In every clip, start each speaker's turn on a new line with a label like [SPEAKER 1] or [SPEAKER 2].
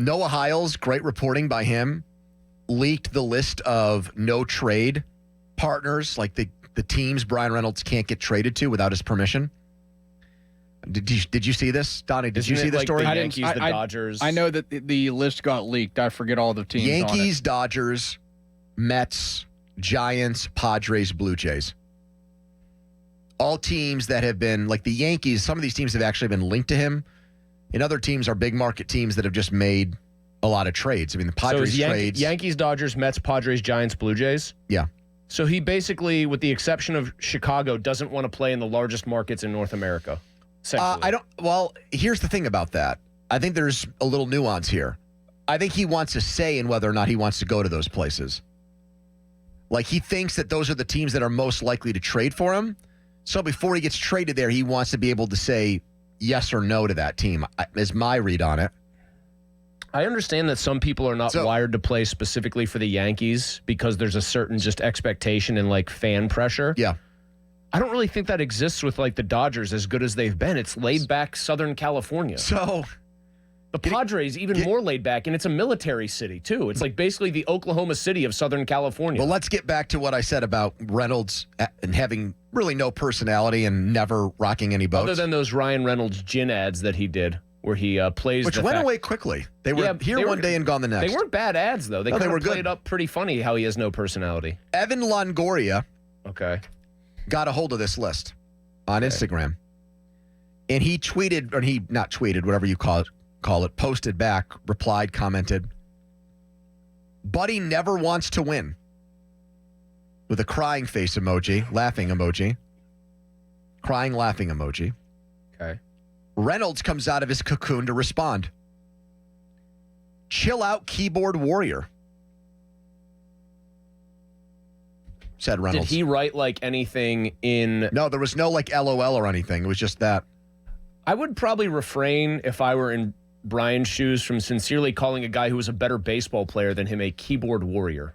[SPEAKER 1] Noah Hiles, great reporting by him, leaked the list of no trade partners, like the teams Bryan Reynolds can't get traded to without his permission. Did you see this, Donnie? Did you see the story?
[SPEAKER 2] The Yankees, the Dodgers.
[SPEAKER 3] I know that the list got leaked. I forget all the teams.
[SPEAKER 1] Yankees, Dodgers, Mets, Giants, Padres, Blue Jays. All teams that have been, like the Yankees, some of these teams have actually been linked to him. And other teams are big market teams that have just made a lot of trades. I mean, the Padres trades.
[SPEAKER 2] Yankees, Dodgers, Mets, Padres, Giants, Blue Jays?
[SPEAKER 1] Yeah.
[SPEAKER 2] So he basically, with the exception of Chicago, doesn't want to play in the largest markets in North America.
[SPEAKER 1] Well, here's the thing about that. I think there's a little nuance here. I think he wants a say in whether or not he wants to go to those places. Like, he thinks that those are the teams that are most likely to trade for him. So before he gets traded there, he wants to be able to say yes or no to that team, is my read on it.
[SPEAKER 2] I understand that some people are not wired to play specifically for the Yankees because there's a certain just expectation and, like, fan pressure.
[SPEAKER 1] Yeah.
[SPEAKER 2] I don't really think that exists with, like, the Dodgers as good as they've been. It's laid-back Southern California.
[SPEAKER 1] So
[SPEAKER 2] the Padres, even more laid-back, and it's a military city, too. It's like basically the Oklahoma City of Southern California.
[SPEAKER 1] Well, let's get back to what I said about Reynolds and having really no personality and never rocking any boats.
[SPEAKER 2] Other than those Ryan Reynolds gin ads that he did, where he plays
[SPEAKER 1] Which went away quickly. They were here one day and gone the next.
[SPEAKER 2] They weren't bad ads, though. They were played up pretty funny how he has no personality.
[SPEAKER 1] Evan Longoria got a hold of this list on Instagram. And he tweeted, or he not tweeted, whatever you call it, posted back, replied, commented, "Buddy never wants to win." With a crying face emoji, laughing emoji. Crying, laughing emoji.
[SPEAKER 2] Okay.
[SPEAKER 1] Reynolds comes out of his cocoon to respond. "Chill out, keyboard warrior," said Reynolds.
[SPEAKER 2] Did he write, like, anything in...
[SPEAKER 1] No, there was no, like, LOL or anything. It was just that.
[SPEAKER 2] I would probably refrain, if I were in Brian's shoes, from sincerely calling a guy who was a better baseball player than him a keyboard warrior.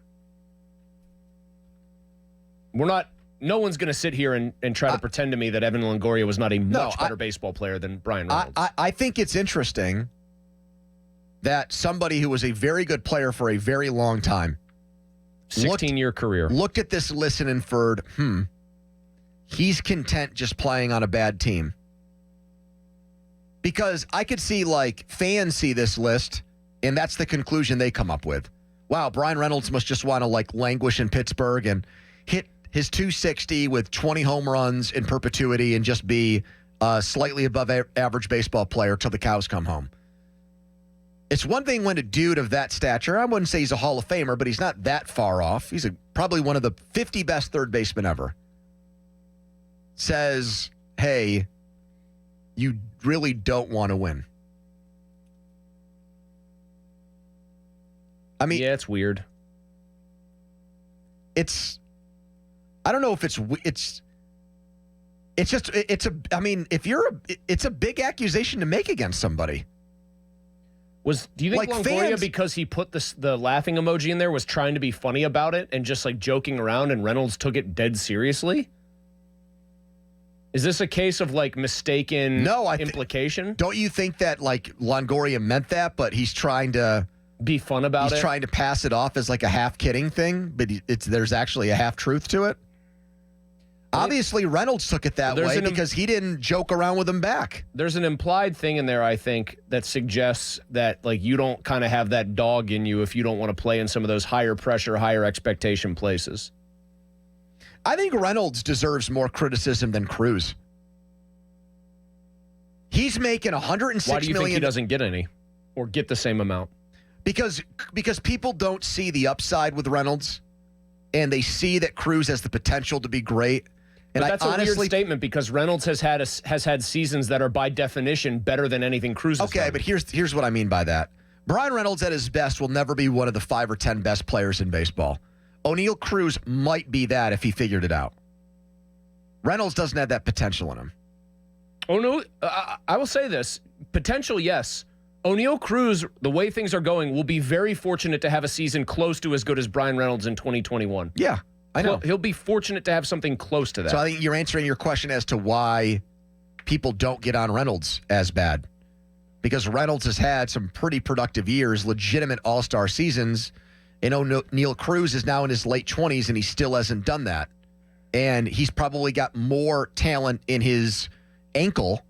[SPEAKER 2] No one's going to sit here and try to pretend to me that Evan Longoria was not a much better baseball player than Bryan Reynolds.
[SPEAKER 1] I think it's interesting that somebody who was a very good player for a very long time,
[SPEAKER 2] 16-year career,
[SPEAKER 1] looked at this list and inferred, he's content just playing on a bad team. Because I could see, like, fans see this list, and that's the conclusion they come up with. Wow, Bryan Reynolds must just want to, like, languish in Pittsburgh and hit his 260 with 20 home runs in perpetuity and just be a slightly above average baseball player till the cows come home. It's one thing when a dude of that stature, I wouldn't say he's a Hall of Famer, but he's not that far off. He's probably one of the 50 best third basemen ever. Says, hey, you really don't want to win. I mean,
[SPEAKER 2] yeah, it's weird.
[SPEAKER 1] I don't know if it's a big accusation to make against somebody.
[SPEAKER 2] Do you think, like, Longoria, because he put the laughing emoji in there, was trying to be funny about it and just, like, joking around, and Reynolds took it dead seriously? Is this a case of, like, mistaken implication?
[SPEAKER 1] Don't you think that, like, Longoria meant that, but he's trying to
[SPEAKER 2] be fun about it?
[SPEAKER 1] He's trying to pass it off as, like, a half-kidding thing, but there's actually a half-truth to it? Obviously, Reynolds took it that way because he didn't joke around with him back.
[SPEAKER 2] There's an implied thing in there, I think, that suggests that, like, you don't kind of have that dog in you if you don't want to play in some of those higher pressure, higher expectation places.
[SPEAKER 1] I think Reynolds deserves more criticism than Cruz. He's making $106 million.
[SPEAKER 2] Why do you think he doesn't get any or get the same amount?
[SPEAKER 1] Because people don't see the upside with Reynolds, and they see that Cruz has the potential to be great. And
[SPEAKER 2] but that's a weird statement because Reynolds has had seasons that are by definition better than anything Cruz has done.
[SPEAKER 1] Okay, but here's what I mean by that. Bryan Reynolds at his best will never be one of the 5 or 10 best players in baseball. O'Neal Cruz might be that if he figured it out. Reynolds doesn't have that potential in him.
[SPEAKER 2] Oh, no, I will say this. Potential, yes. O'Neal Cruz, the way things are going, will be very fortunate to have a season close to as good as Bryan Reynolds in 2021.
[SPEAKER 1] Yeah, I know.
[SPEAKER 2] He'll be fortunate to have something close to that.
[SPEAKER 1] So I think you're answering your question as to why people don't get on Reynolds as bad. because Reynolds has had some pretty productive years, legitimate all-star seasons. And O'Neal Cruz is now in his late 20s, and he still hasn't done that. And he's probably got more talent in his ankle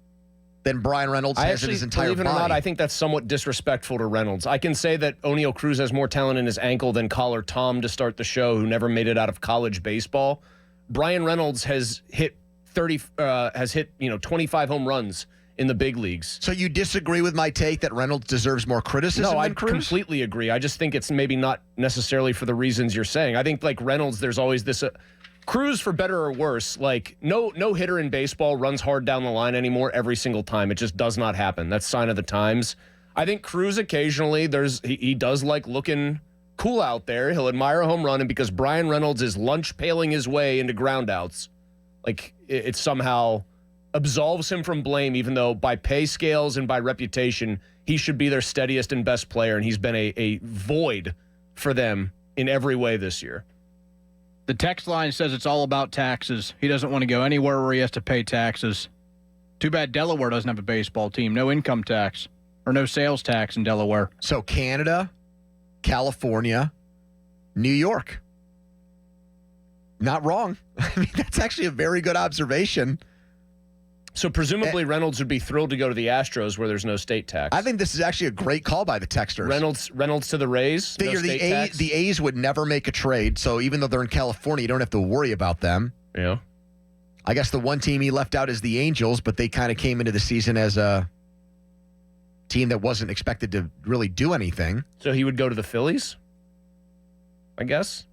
[SPEAKER 1] than Bryan Reynolds has in his entire body.
[SPEAKER 2] Believe it or not, I think that's somewhat disrespectful to Reynolds. I can say that O'Neal Cruz has more talent in his ankle than Caller Tom to start the show, who never made it out of college baseball. Bryan Reynolds has hit 25 home runs in the big leagues.
[SPEAKER 1] So you disagree with my take that Reynolds deserves more criticism than Cruz?
[SPEAKER 2] No, I completely agree. I just think it's maybe not necessarily for the reasons you're saying. I think like Reynolds, there's always this Cruz, for better or worse, like no hitter in baseball runs hard down the line anymore every single time. It just does not happen. That's sign of the times. I think Cruz occasionally he does like looking cool out there. He'll admire a home run, and because Bryan Reynolds is lunch paling his way into groundouts, like it somehow absolves him from blame, even though by pay scales and by reputation, he should be their steadiest and best player, and he's been a void for them in every way this year.
[SPEAKER 3] The text line says it's all about taxes. He doesn't want to go anywhere where he has to pay taxes. Too bad Delaware doesn't have a baseball team. No income tax or no sales tax in Delaware.
[SPEAKER 1] So Canada, California, New York. Not wrong. I mean, that's actually a very good observation.
[SPEAKER 2] So presumably Reynolds would be thrilled to go to the Astros where there's no state tax.
[SPEAKER 1] I think this is actually a great call by the texters.
[SPEAKER 2] Reynolds to the Rays.
[SPEAKER 1] Figure the A's would never make a trade, so even though they're in California, you don't have to worry about them.
[SPEAKER 2] Yeah.
[SPEAKER 1] I guess the one team he left out is the Angels, but they kind of came into the season as a team that wasn't expected to really do anything.
[SPEAKER 2] So he would go to the Phillies, I guess?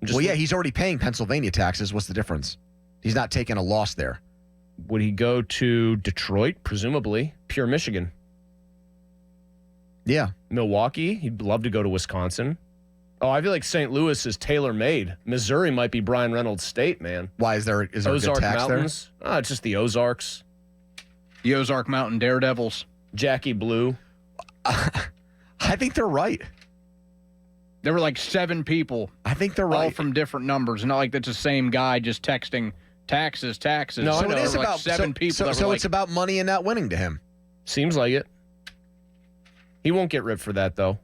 [SPEAKER 1] He's already paying Pennsylvania taxes. What's the difference? He's not taking a loss there.
[SPEAKER 2] Would he go to Detroit? Presumably. Pure Michigan.
[SPEAKER 1] Yeah.
[SPEAKER 2] Milwaukee? He'd love to go to Wisconsin. Oh, I feel like St. Louis is tailor-made. Missouri might be Bryan Reynolds' state, man.
[SPEAKER 1] Why? Is there
[SPEAKER 2] Ozark
[SPEAKER 1] a good tax
[SPEAKER 2] Mountains?
[SPEAKER 1] there?
[SPEAKER 2] It's just the Ozarks.
[SPEAKER 3] The Ozark Mountain Daredevils.
[SPEAKER 2] Jackie Blue.
[SPEAKER 1] I think they're right.
[SPEAKER 3] There were like 7 people.
[SPEAKER 1] I think they're right.
[SPEAKER 3] All from different numbers. Not like that's the same guy just texting taxes.
[SPEAKER 1] No,
[SPEAKER 3] so
[SPEAKER 1] it is about
[SPEAKER 3] 7 people.
[SPEAKER 1] So it's about money and not winning to him.
[SPEAKER 2] Seems like it. He won't get ripped for that, though.